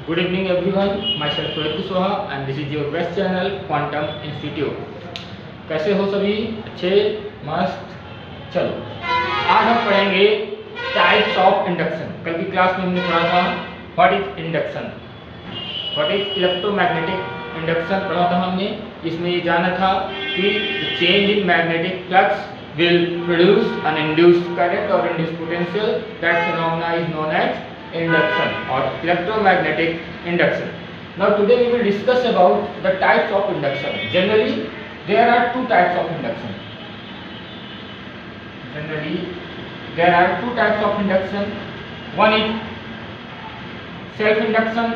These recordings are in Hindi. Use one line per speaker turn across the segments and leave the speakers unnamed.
Good evening everyone, myself Rohit Kushwaha and this is your best channel Quantum Institute। कैसे हो सभी? अच्छे, मस्त। चलो आज हम पढ़ेंगे टाइप्स ऑफ इंडक्शन। कल की क्लास में हमने पढ़ा था what is induction, what is electromagnetic induction पढ़ा था हमने। इसमें ये जाना था कि change in magnetic flux will produce an induced current or induced potential. That phenomena is known as induction or electromagnetic induction. Now today we will discuss about the types of induction. Generally there are two types of induction. One is self induction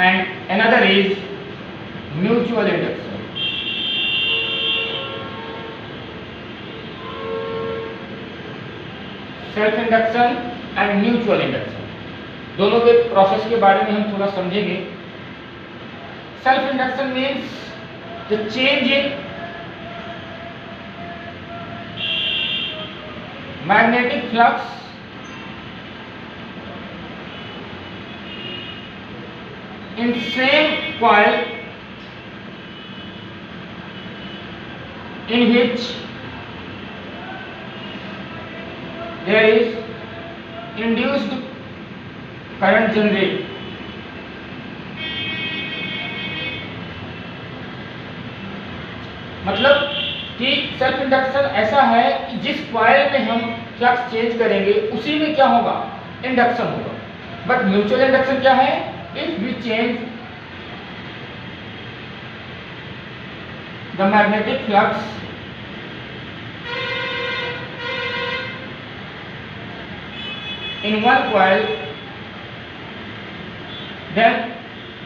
and another is mutual induction. Self induction and mutual induction, दोनों के प्रोसेस के बारे में हम थोड़ा समझेंगे। Self induction means the change in magnetic flux in same coil in which there is induced current generated। मतलब कि सेल्फ इंडक्शन ऐसा है कि जिस कॉइल में हम फ्लक्स चेंज करेंगे उसी में क्या होगा, इंडक्शन होगा। बट म्यूचुअल इंडक्शन क्या है, if we change the magnetic flux in one coil, then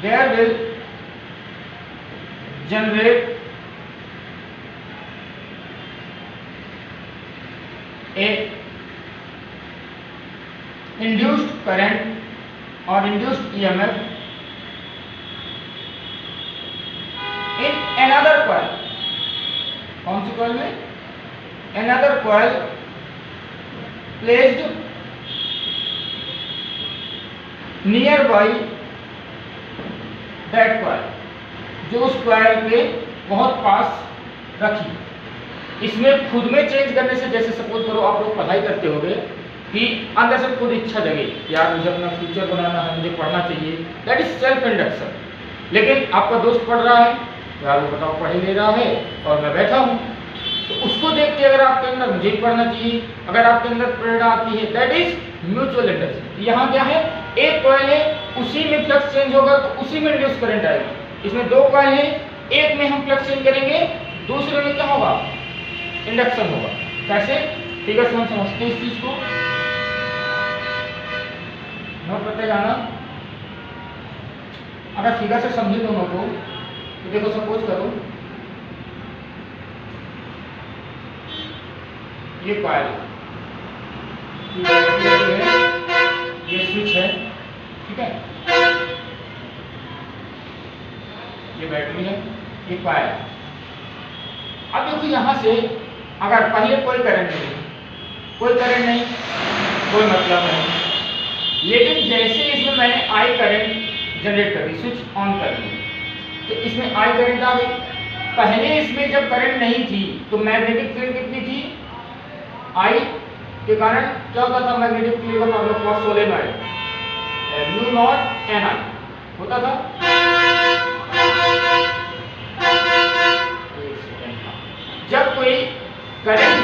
there will generate a induced current और induced EMF in another coil। कौन सी कॉइल में? another coil placed nearby that coil, जो उस कॉइल के बहुत पास रखी। इसमें खुद में चेंज करने से, जैसे सपोज करो आप लोग पढ़ाई करते होगे कि अंदर से खुद इच्छा जगे, यार मुझे अपना फ्यूचर बनाना है, मुझे पढ़ना चाहिए, दैट इज सेल्फ इंडक्शन। लेकिन आपका दोस्त पढ़ रहा है, यार वो बताओ पढ़ ही ले रहा है और मैं बैठा हूँ, तो उसको देख के अगर आपके अंदर मुझे ही पढ़ना चाहिए, अगर आपके अंदर प्रेरणा आती है, दैट इज म्यूचुअल इंडक्शन। यहाँ क्या है, एक कॉइल है, उसी में फ्लक्स चेंज होगा तो उसी में इंड्यूस करंट आएगा। इसमें दो कॉइल है, एक में हम फ्लक्स चेंज करेंगे, दूसरे में क्या होगा, इंडक्शन होगा। कैसे? फिगर से हम समझते हैं इस चीज को, नोट करते जाना। अगर फिगर से समझे दोनों को तो देखो, सपोज करो ये कॉइल है, ये स्विच है, ठीक है, ये बैटरी है, ये कॉइल। अब देखो यहां से अगर पहले कोई करंट नहीं, कोई मतलब नहीं, लेकिन जैसे इसमें मैंने आई करंट जनरेट कर दी, स्विच ऑन कर दी, तो इसमें आई करंट आ गई। पहले इसमें जब करंट नहीं थी तो मैग्नेटिक फील्ड कितनी थी, आई के कारण क्या होता था, मैग्नेटिक फील्ड का formula for solenoid mu naught N I होता था। जब कोई करंट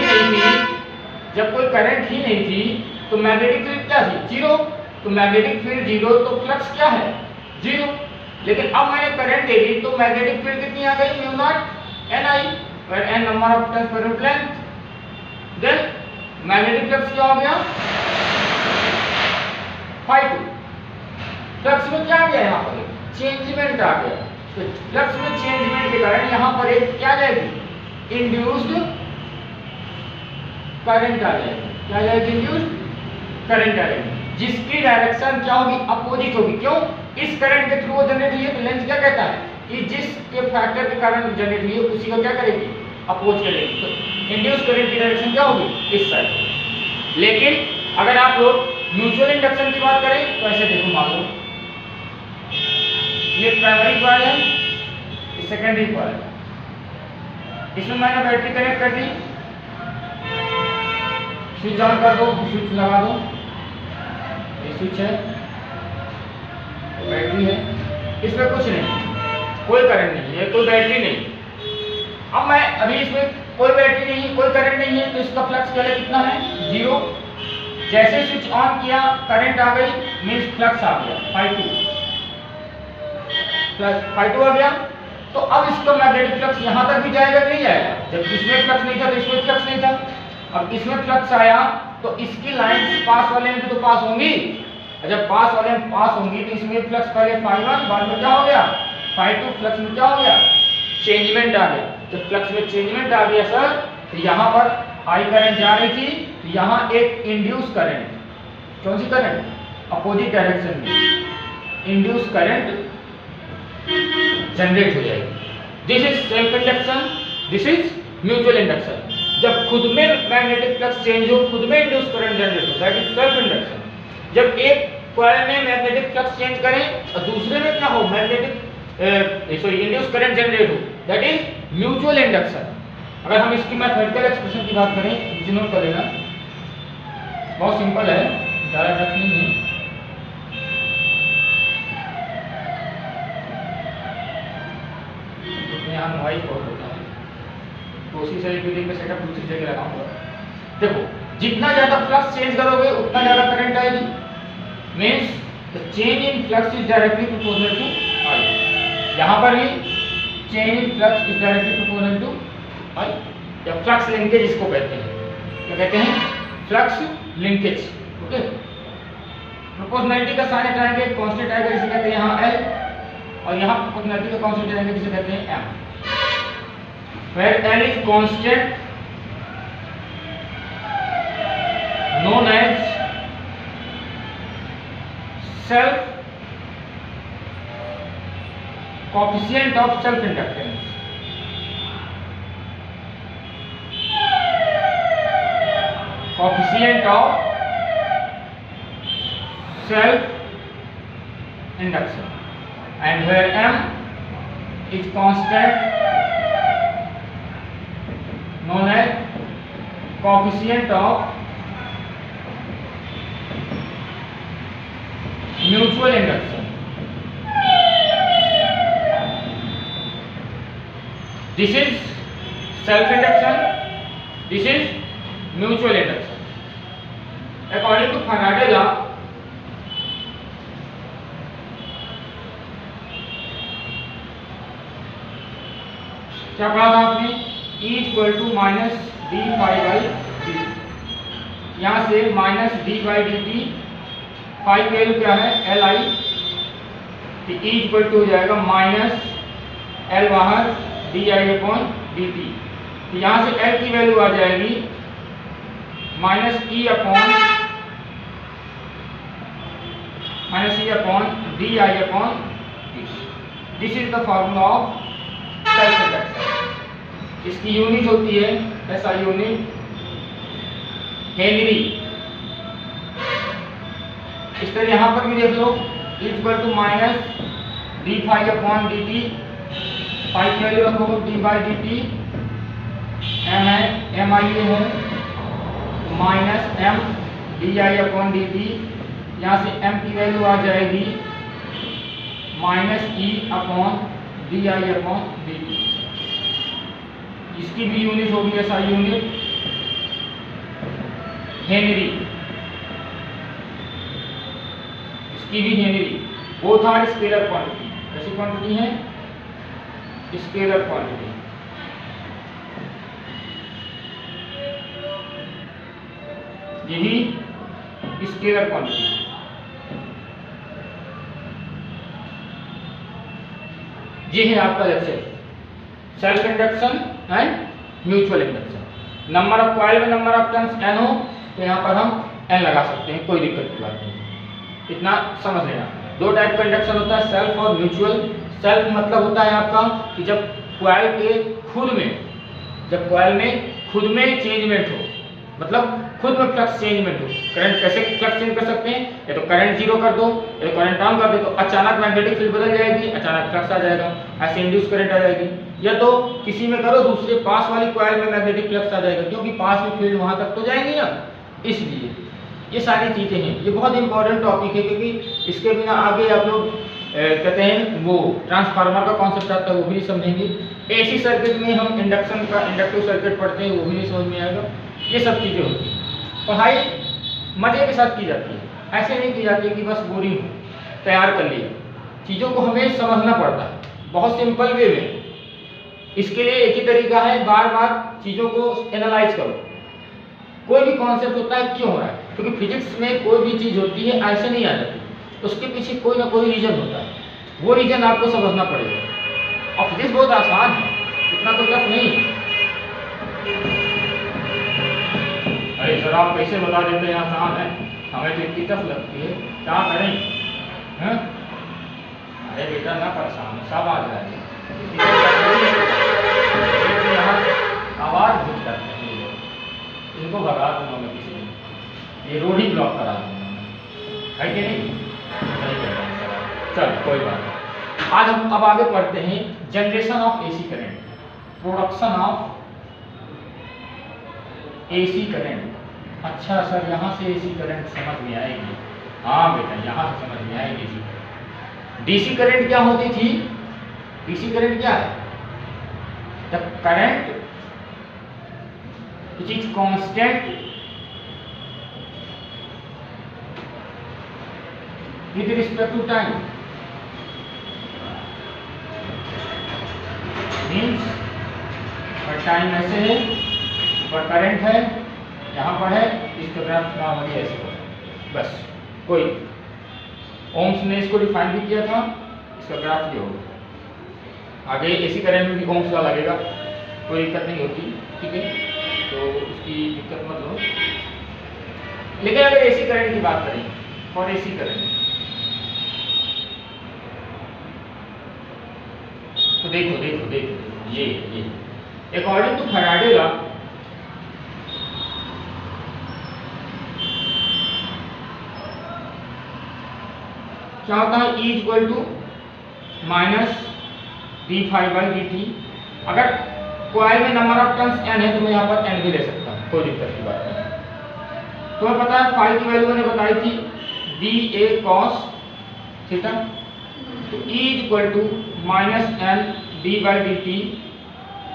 ही नहीं थी तो मैग्नेटिक फील्ड क्या थी, जीरो। तो मैग्नेटिक फील्ड जीरो तो फ्लक्स क्या है, जीरो। लेकिन अब मैंने करंट दे दी तो मैग्नेटिक फील्ड कितनी आ गई, mu naught N I, where N number of turns per unit length. Then magnetic flux क्या हो गया, φ2। फ्लक्स में क्या आ गया, यहाँ पर चेंजमेंट आ गया। तो फ्लक्स में चेंजमेंट के कारण यहाँ पर एक क्या जाएगी, इंड्यूस्ड करंट आ जाएगी। क्या जाएगी, इंड्यूस्ड करंट आ जाएगी, जिसकी डायरेक्शन क्या होगी, अपोजिट होगी। क्यों? इस करंट के थ्रू वो जनरेट हुई है, तो लेंस क्या कहता है कि जिसके फैक्टर के कारण जनरेट हुई है उसी को क्या करेगी, अपोज करेगी। तो इंड्यूस करंट की डायरेक्शन क्या होगी, इस साइड। लेकिन अगर आप लोग म्यूचुअल इंडक्शन की बात करें तो ऐसे देखो, मान लो ये प्राइमरी कॉइल है, ये सेकेंडरी कॉइल है, इसमें मैंने बैटरी कनेक्ट कर दी, स्विच ऑन कर दो, स्विच लगा दो, ये स्विच है, बैटरी है, इसमें कुछ नहीं, कोई करंट नहीं है, कोई बैटरी नहीं। अब मैं अभी इसमें कोई बैटरी नहीं है, कोई करंट नहीं है, तो इसका फ्लक्स पहले कितना है, 0। जैसे स्विच ऑन किया करंट आ गई, मींस फ्लक्स आ गया ∅2 आ गया। तो अब इसका मैग्नेटिक फ्लक्स यहाँ तक भी जाएगा कि नहीं जाएगा? जब इसमें फ्लक्स नहीं था तो इसमें फ्लक्स नहीं था, अब इसमें फ्लक्स आया तो इसकी लाइंस पास वाले में तो पास होंगी, जब पास वाले में पास होंगी तो इसमें फ्लक्स पहले ∅1, बाद में क्या हो गया ∅2, फ्लक्स में क्या हो गया, चेंजमेंट आ गया। जब फ्लक्स में चेंजमेंट आ गया सर, तो यहाँ पर हाई करंट जा रही थी, तो यहाँ एक इंड्यूस करंट, कौन सी करंट, अपोजिट डायरेक्शन में इंड्यूस करंट जनरेट हो जाएगी। This is self induction, this is mutual induction. जब खुद में मैग्नेटिक फ्लक्स चेंज हो, खुद में इंड्यूस करंट जनरेट हो, दैट इज सेल्फ इंडक्शन। जब एक कॉइल में मैग्नेटिक फ्लक्स चेंज करें और दूसरे में क्या हो, मैग्नेटिक इंड्यूस करंट जनरेट हो, दैट इज म्यूचुअल इंडक्शन। अगर हम इसकी मैथमेटिकल एक्सप्रेशन की बात करें, नीचे नोट कर लेना, बहुत सिंपल है, ज़्यादा टफ नहीं है। यहाँ नॉइज बहुत होता है, कोशिश है कि मैं सेटअप दूसरी जगह लगाऊंगा। देखो, जितना ज़्यादा फ्लक्स चेंज करोगे उतना ज़्यादा करंट आएगी, means the change in flux is directly proportional to I. यहाँ पर भी change in flux is directly proportional to I, या फ्लक्स लिंकेज इसको कहते हैं। क्या कहते हैं? Flux linkage. ओके, प्रोपोर्शनैलिटी का साइन हटाएंगे, कांस्टेंट आएगा, जिसे कहते हैं यहाँ L, और यहाँ प्रोपोर्शनैलिटी का कांस्टेंट आएगा, जिसे कहते हैं M। where L is constant, known as self coefficient of self inductance। coefficient of self induction, and where M is constant, known as coefficient of mutual induction। This is self induction, this is mutual induction। According to Faraday law, क्या पढ़ा था आपने, E equal to minus D phi by D, यहाँ से minus D by D T, phi की वैल्यू क्या है एल आई, तो E इक्वल टू हो जाएगा माइनस एल बाहर D I upon d T, तो यहाँ से L की वैल्यू आ जाएगी minus E upon d I upon D. This is the formula of self induction. इसकी यूनिट होती है ऐसा यूनिट हेनरी। इस तरह यहाँ पर भी देख लो, equal to minus D phi upon d T, phi की वैल्यू रखो d by D t, M है एम आई है minus M d I upon d t, यहाँ से एम की वैल्यू आ जाएगी minus E upon d I upon d t. इसकी भी यूनिट होगी ऐसा यूनिट हेनरी, इसकी भी henry. Both are scalar quantity. कैसी क्वांटिटी है? Scalar quantity. ये भी स्केलर क्वांटिटी। ये है आपका lecture self induction and mutual induction. Number of coil में नंबर ऑफ टर्न्स n हो तो यहाँ पर हम n लगा सकते हैं, कोई दिक्कत की बात नहीं। इतना समझ लेना। दो टाइप का इंडक्शन होता है, सेल्फ और म्यूचुअल। सेल्फ मतलब होता है आपका कि जब कॉइल में खुद में चेंजमेंट हो, मतलब खुद में फ्लक्स चेंजमेंट हो। करंट कैसे फ्लक्स चेंज कर सकते हैं, या तो करंट जीरो कर दो या तो करंट ऑन कर दो तो अचानक मैग्नेटिक फील्ड बदल जाएगी, अचानक फ्लक्स आ जाएगा, ऐसे इंड्यूस करंट आ जाएगी। या तो किसी में करो दूसरे पास वाली कॉइल में मैग्नेटिक फ्लक्स आ जाएगा, क्योंकि पास में फील्ड वहां तक तो जाएंगी ना। इसलिए ये सारी चीजें हैं, ये बहुत इंपॉर्टेंट टॉपिक है, क्योंकि इसके बिना आगे आप लोग कहते हैं वो ट्रांसफार्मर का कॉन्सेप्ट आता है वो भी नहीं समझेंगे। एसी सर्किट में हम इंडक्शन का इंडक्टिव सर्किट पढ़ते हैं वो भी नहीं समझ में आएगा। ये सब चीजें होती हैं। पढ़ाई मजे के साथ की जाती है, ऐसे नहीं की जाती कि बस बोरिंग हो तैयार कर लिया। चीजों को हमें समझना पड़ता है बहुत सिंपल वे में। इसके लिए एक ही तरीका है, बार बार चीजों को एनालाइज करो। कोई भी कॉन्सेप्ट होता है क्यों हो रहा है, क्योंकि फिजिक्स में कोई भी चीज होती है ऐसे नहीं आ जाती, उसके पीछे कोई ना कोई रीजन होता है, वो रीजन आपको समझना पड़ेगा। और फिजिक्स बहुत आसान है, इतना तो टफ नहीं है। अरे सर आप कैसे बता देते हैं आसान है, हमें तो इतनी टफ लगती है, क्या करें हैं? अरे बेटा ना परेशान, सब आ जाएंगे। आवाज बुझ करते हैं ये लोग, इनको भगा दूंगा मैं किसी दिन, ये रोड ही ब्लॉक करा दूंगा मैं, है कि नहीं? चल कोई बात नहीं। आज हम अब आगे पढ़ते हैं generation of AC current, production of AC current. अच्छा सर यहाँ से एसी करंट समझ में आएगी? हाँ बेटा यहाँ से समझ में आएगी एसी करंट। डीसी करंट क्या होती थी? डीसी करंट क्या है? The current which is constant with respect to time, means पर टाइम ऐसे है, पर करंट है यहाँ पर है, इसका ग्राफ नॉर्मली ऐसे होगा। बस कोई ओम्स ने इसको डिफाइन भी किया था, इसका ग्राफ ये होगा। आगे एसी करंट में भी ओम्स का लगेगा, कोई दिक्कत नहीं होती, ठीक है? तो उसकी दिक्कत मत लो। लेकिन अगर एसी करंट की बात करें और एसी करंट, तो देखो देखो देखो ये अकॉर्डिंग टू फैराडे लॉ क्या होता है? E equal to minus d∅dt। अगर कॉइल में नंबर ऑफ टर्न्स n है तो मैं यहाँ पर n भी ले सकता हूँ, कोई दिक्कत की बात नहीं। तो मैं पता है फाई की वैल्यू मैंने बताई थी dA cos थीटा, तो E equal to minus n d/dt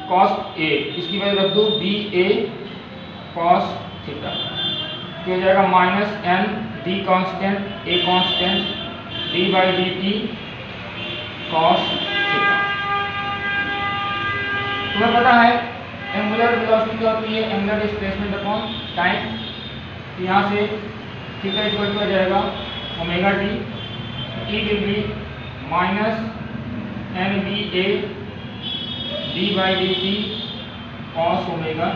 cos A, इसकी वैल्यू रख दो dA cos थीटा, तो हो जाएगा minus n d constant A constant d/dt cos theta. तुम्हें पता है एंगुलर वेलोसिटी क्या होती है? Angular displacement upon time. तो यहाँ से थीटा इक्वल टू आ जाएगा omega T, E will be minus N B A d/dt cos omega.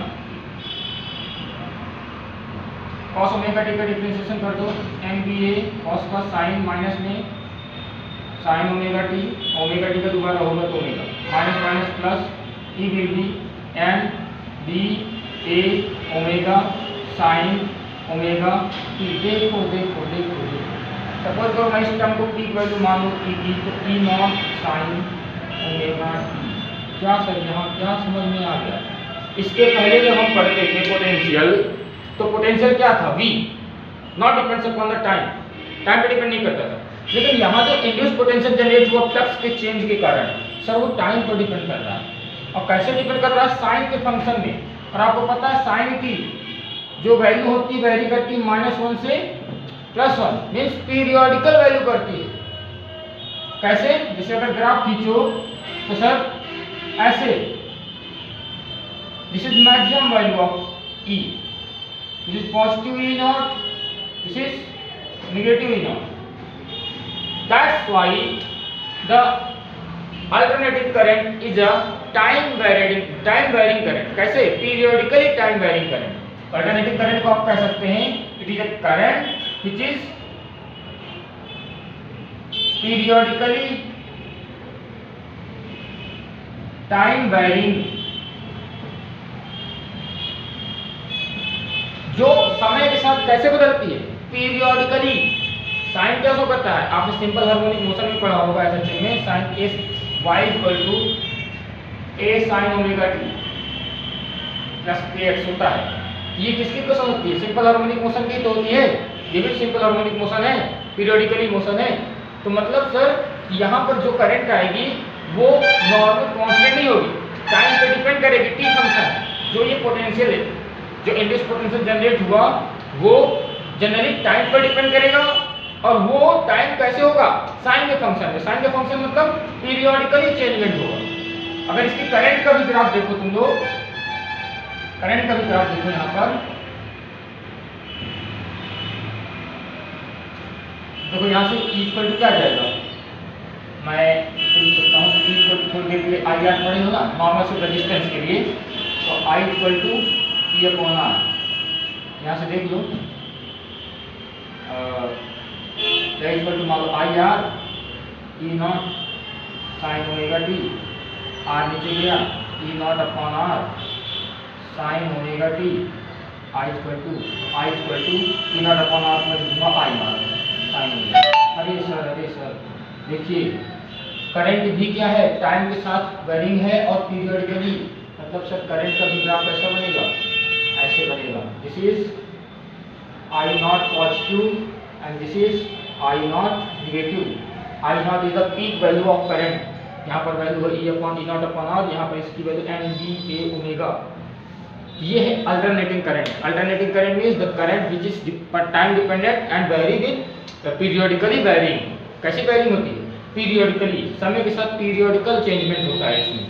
cos omega T का डिफरेंशिएशन कर दो, एन बी ए cos का साइन माइनस में साइन ओमेगा टी का दोबारा होगा तो omega minus minus plus, E will be n b a omega sine omega t। देखो देखो देखो देखो, सपोज करो मैं इस टर्म को p वैल्यू मान लो e की, तो e not sine omega t। क्या सर यहाँ क्या समझ में आ गया? इसके पहले जब हम पढ़ते थे पोटेंशियल, तो पोटेंशियल क्या था? v not depends upon the time, time पे डिपेंड नहीं करता था। लेकिन यहाँ जो इंड्यूस पोटेंशियल जनरेट हुआ फ्लक्स के चेंज के कारण, सर वो टाइम पर डिपेंड कर रहा है। और कैसे डिपेंड कर रहा है? साइन के फंक्शन में। और आपको पता है साइन की जो वैल्यू होती है वेरी करती है -1 से +1, मीन्स पीरियोडिकल वैल्यू करती है। कैसे? जैसे अगर ग्राफ खींचो तो सर ऐसे, this is maximum value of E, this is positive E not, this is negative E not. That's why the alternating current is a time varying current। कैसे? periodically time varying current। alternating current को आप कह सकते हैं it is a current which is periodically time varying जो समय के साथ कैसे बदलती है, पीरियोडिकली। साइन क्या शो करता है, आपने सिंपल हार्मोनिक मोशन में पढ़ा होगा एसएचएम में, sine S Y equal to A sine omega T plus K X होता है। ये किसकी क्वेश्चन होती है, सिंपल हार्मोनिक मोशन की तो होती है, ये भी सिंपल हार्मोनिक मोशन है, पीरियोडिकली मोशन है। तो मतलब सर यहाँ पर जो करंट आएगी वो नॉर्मल कांस्टेंट नहीं होगी, टाइम पे डिपेंड करेगी। टी फंक्शन जो ये पोटेंशियल है, जो इंड्यूस पोटेंशियल जनरेट हुआ वो जनरली टाइम पर डिपेंड करेगा, और वो टाइम कैसे होगा, साइन के फंक्शन में। साइन के फंक्शन मतलब पीरियोडिकली चेंजमेंट होगा। अगर इसकी करंट का भी ग्राफ देखो तुम लोग, करंट का भी ग्राफ देखो यहाँ पर, देखो यहाँ से E इक्वल टू क्या जाएगा, मैं इसको लिख सकता हूँ E इक्वल टू, थोड़ी देर के लिए आई आर पड़े हो ना नॉर्मल से रेजिस्टेंस के लिए, तो I equal to E upon R, यहाँ से देख लो, इक्वल टू मान लो I R E naught sine omega t, R नीचे गया, E naught upon R sine omega t, I equal to E naught upon R में दूंगा आई नॉट साइन ओमेगा। अरे सर देखिए करंट भी क्या है, टाइम के साथ वेरिंग है और पीरियडिकली, मतलब सर करंट का भी ग्राफ कैसा बनेगा, ऐसे बनेगा। This is I not positive and this is I naught negative. I naught is the peak value of current. यहाँ पर वैल्यू है E upon E naught upon R, यहाँ पर इसकी वैल्यू NB A ओमेगा। ये है alternating current. Alternating current means the current which is time dependent and vary with periodically varying. कैसी वेरिंग होती है, पीरियोडिकली, समय के साथ पीरियोडिकल चेंजमेंट होता है इसमें।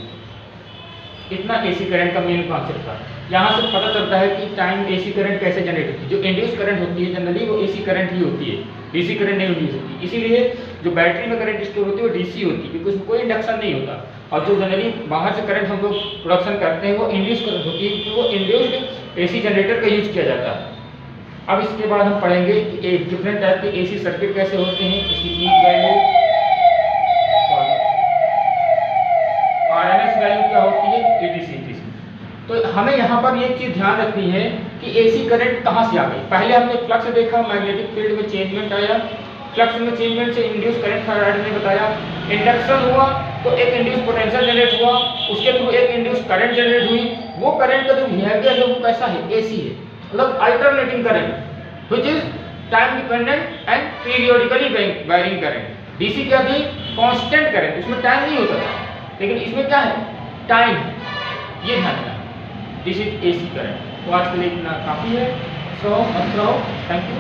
इतना एसी करंट का मेन कॉन्सेप्ट था। यहाँ से पता चलता है कि टाइम एसी करंट कैसे जनरेट होती है। जो इंड्यूस करंट होती है जनरली वो एसी करंट ही होती है, डीसी करंट नहीं इंड्यूस होती। इसीलिए जो बैटरी में करंट स्टोर होती है वो डीसी होती है, क्योंकि उसमें कोई इंडक्शन नहीं होता। और जो जनरली बाहर से करंट हम लोग प्रोडक्शन करते हैं वो इंड्यूस करंट होती है, क्योंकि वो इंड्यूस्ड एसी जनरेटर का यूज किया जाता है। अब इसके बाद हम पढ़ेंगे कि एक डिफरेंट टाइप के एसी सर्किट कैसे होते हैं, इसकी पीक वैल्यू, आरएमएस वैल्यू क्या होती है, एटीसी। तो हमें यहाँ पर ये चीज ध्यान रखनी है कि एसी करंट कहाँ से आ गई। पहले हमने फ्लक्स देखा, मैग्नेटिक फील्ड में चेंजमेंट आया, फ्लक्स में चेंजमेंट से इंड्यूस करंट फैराडे ने बताया, इंडक्शन हुआ तो एक इंड्यूस पोटेंशियल जनरेट हुआ, उसके थ्रू एक इंड्यूस करंट जनरेट हुई। वो करंट का जो बिहेवियर है वो कैसा है, एसी है, मतलब alternating current which is time dependent and periodically varying current. DC क्या थी, कांस्टेंट करंट, इसमें टाइम नहीं होता था, लेकिन इसमें क्या है, टाइम। ये ध्यान रखना, दिस इज एसी करंट। तो आज के लिए इतना काफी है। सो मस्त रहो, थैंक यू।